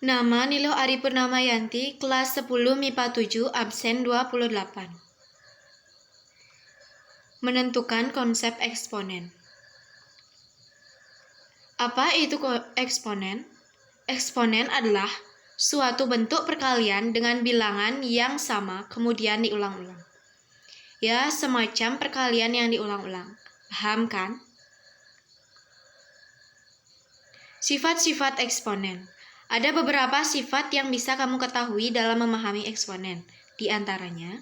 Nama Nilo Ari Purnamayanti, kelas 10 MIPA 7, absen 28. Menentukan konsep eksponen. Apa itu eksponen? Eksponen adalah suatu bentuk perkalian dengan bilangan yang sama kemudian diulang-ulang. Ya, semacam perkalian yang diulang-ulang. Paham kan? Sifat-sifat eksponen. Ada beberapa sifat yang bisa kamu ketahui dalam memahami eksponen. Di antaranya,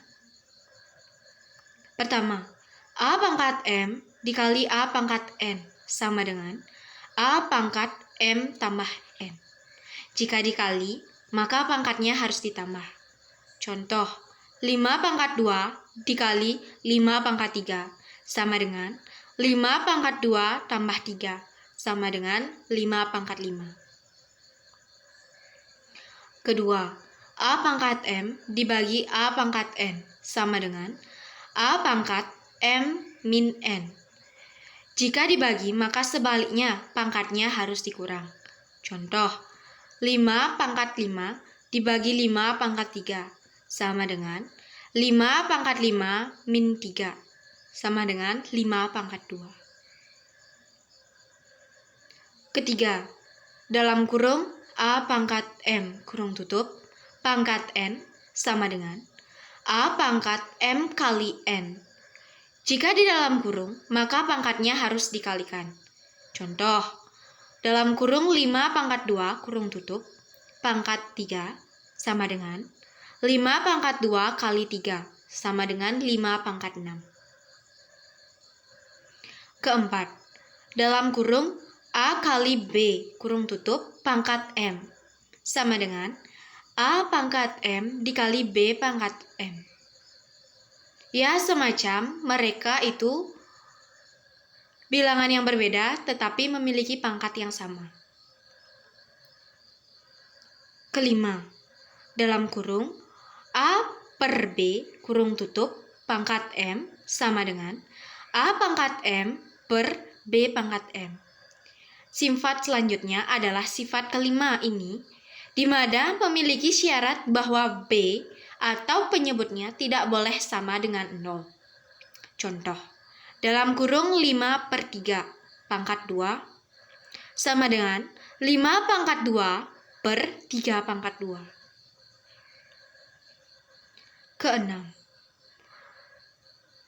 pertama, A pangkat M dikali A pangkat N sama dengan A pangkat M tambah N. Jika dikali, maka pangkatnya harus ditambah. Contoh, 5 pangkat 2 dikali 5 pangkat 3 sama dengan 5 pangkat 2 tambah 3 sama dengan 5 pangkat 5. Kedua, A pangkat M dibagi A pangkat N sama dengan A pangkat M min N. Jika dibagi, maka sebaliknya pangkatnya harus dikurang. Contoh, 5 pangkat 5 dibagi 5 pangkat 3 sama dengan 5 pangkat 5 min 3 sama dengan 5 pangkat 2. Ketiga, dalam kurung A pangkat M kurung tutup pangkat N sama dengan A pangkat M kali N. Jika di dalam kurung, maka pangkatnya harus dikalikan. Contoh, dalam kurung 5 pangkat 2 kurung tutup, pangkat 3 sama dengan 5 pangkat 2 kali 3 sama dengan 5 pangkat 6. Keempat, dalam kurung A kali B kurung tutup, pangkat M sama dengan A pangkat M dikali B pangkat M. Ya, semacam mereka itu bilangan yang berbeda tetapi memiliki pangkat yang sama. Kelima, dalam kurung A per B kurung tutup pangkat M sama dengan A pangkat M per B pangkat M. Sifat selanjutnya adalah sifat kelima ini, di mana memiliki syarat bahwa B atau penyebutnya tidak boleh sama dengan 0. Contoh, dalam kurung 5 per 3 pangkat 2 sama dengan 5 pangkat 2 per 3 pangkat 2. Keenam,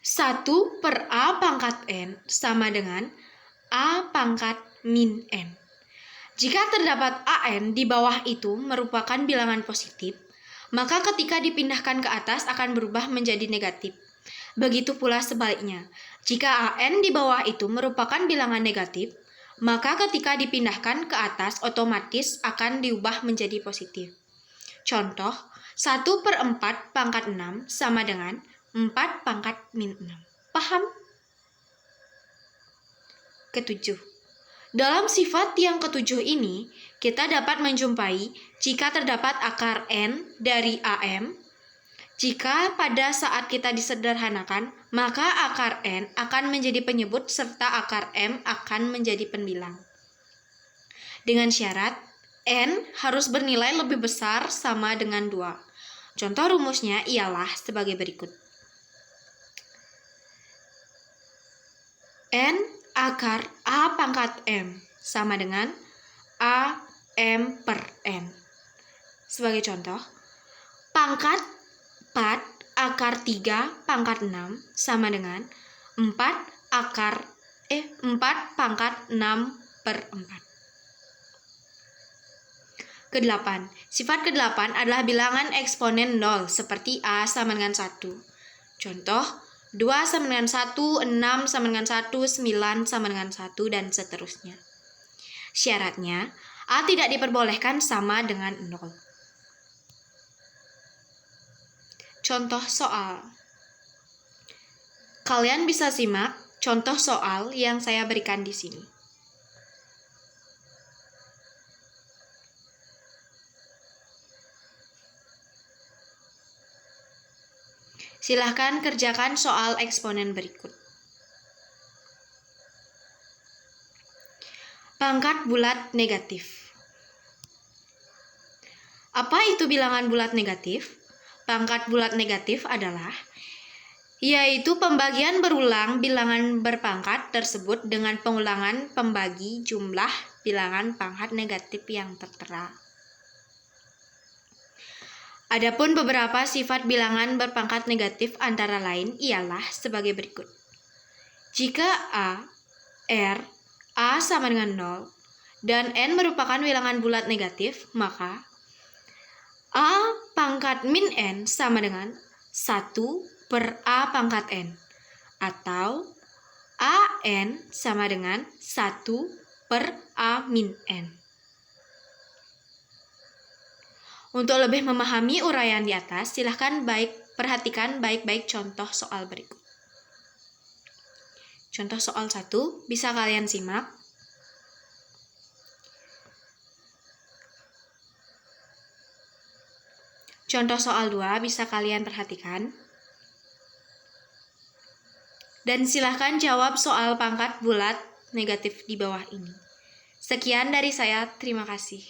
1 per A pangkat N sama dengan A pangkat min N. Jika terdapat AN di bawah itu merupakan bilangan positif, maka ketika dipindahkan ke atas akan berubah menjadi negatif. Begitu pula sebaliknya, jika AN di bawah itu merupakan bilangan negatif, maka ketika dipindahkan ke atas otomatis akan diubah menjadi positif. Contoh, 1 per 4 pangkat 6 sama dengan 4 pangkat min 6. Paham? Ketujuh, dalam sifat yang ketujuh ini, kita dapat menjumpai jika terdapat akar N dari AM. Jika pada saat kita disederhanakan, maka akar N akan menjadi penyebut serta akar M akan menjadi penbilang. Dengan syarat, N harus bernilai lebih besar sama dengan 2. Contoh rumusnya ialah sebagai berikut. N akar A pangkat M sama dengan A M per N. Sebagai contoh, pangkat 4 akar 3 pangkat 6 sama dengan 4 pangkat 6 per 4. Kedelapan, sifat kedelapan adalah bilangan eksponen 0 seperti A sama dengan 1. Contoh, 2 sama dengan 1, 6 sama dengan 1, 9 sama dengan 1, dan seterusnya. Syaratnya, A tidak diperbolehkan sama dengan 0. Contoh soal. Kalian bisa simak contoh soal yang saya berikan di sini. Silahkan kerjakan soal eksponen berikut. Pangkat bulat negatif. Apa itu bilangan bulat negatif? Pangkat bulat negatif adalah yaitu pembagian berulang bilangan berpangkat tersebut dengan pengulangan pembagi jumlah bilangan pangkat negatif yang tertera. Adapun beberapa sifat bilangan berpangkat negatif antara lain ialah sebagai berikut. Jika A sama dengan 0 dan N merupakan bilangan bulat negatif, maka A pangkat min N sama dengan 1 per A pangkat N, atau AN sama dengan 1 per A min N. Untuk lebih memahami uraian di atas, silahkan perhatikan baik-baik contoh soal berikut. Contoh soal 1 bisa kalian simak. Contoh soal 2 bisa kalian perhatikan. Dan silahkan jawab soal pangkat bulat negatif di bawah ini. Sekian dari saya, terima kasih.